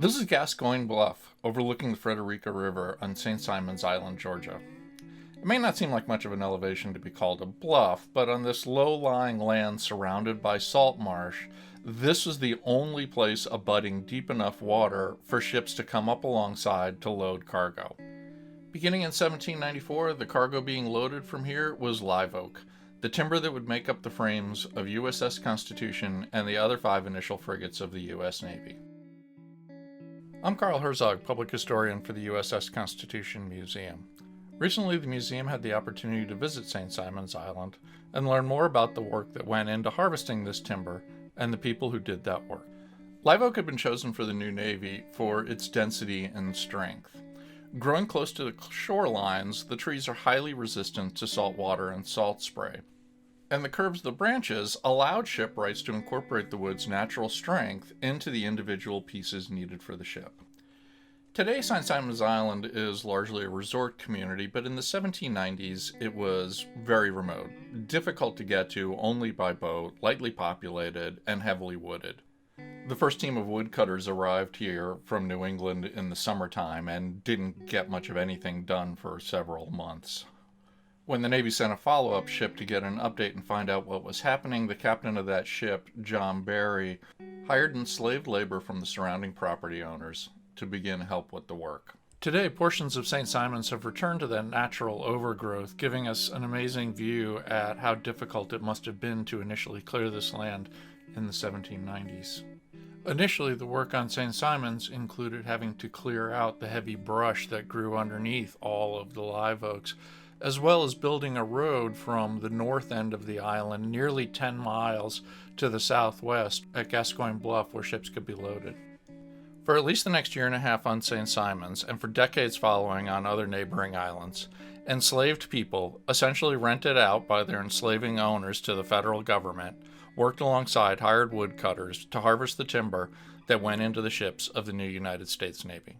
This is Gascoigne Bluff, overlooking the Frederica River on St. Simon's Island, Georgia. It may not seem like much of an elevation to be called a bluff, but on this low-lying land surrounded by salt marsh, this is the only place abutting deep enough water for ships to come up alongside to load cargo. Beginning in 1794, the cargo being loaded from here was live oak, the timber that would make up the frames of USS Constitution and the other 5 initial frigates of the U.S. Navy. I'm Carl Herzog, public historian for the USS Constitution Museum. Recently, the museum had the opportunity to visit St. Simon's Island and learn more about the work that went into harvesting this timber and the people who did that work. Live oak had been chosen for the new Navy for its density and strength. Growing close to the shorelines, the trees are highly resistant to salt water and salt spray, and the curves of the branches allowed shipwrights to incorporate the wood's natural strength into the individual pieces needed for the ship. Today, St. Simon's Island is largely a resort community, but in the 1790s it was very remote, difficult to get to only by boat, lightly populated, and heavily wooded. The first team of woodcutters arrived here from New England in the summertime and didn't get much of anything done for several months. When the Navy sent a follow-up ship to get an update and find out what was happening, the captain of that ship, John Barry, hired enslaved labor from the surrounding property owners to begin help with the work. Today, portions of St. Simon's have returned to that natural overgrowth, giving us an amazing view at how difficult it must have been to initially clear this land in the 1790s. Initially, the work on St. Simon's included having to clear out the heavy brush that grew underneath all of the live oaks, as well as building a road from the north end of the island nearly 10 miles to the southwest at Gascoigne Bluff where ships could be loaded. For at least the next year and a half on St. Simon's, and for decades following on other neighboring islands, enslaved people, essentially rented out by their enslaving owners to the federal government, worked alongside hired woodcutters to harvest the timber that went into the ships of the new United States Navy.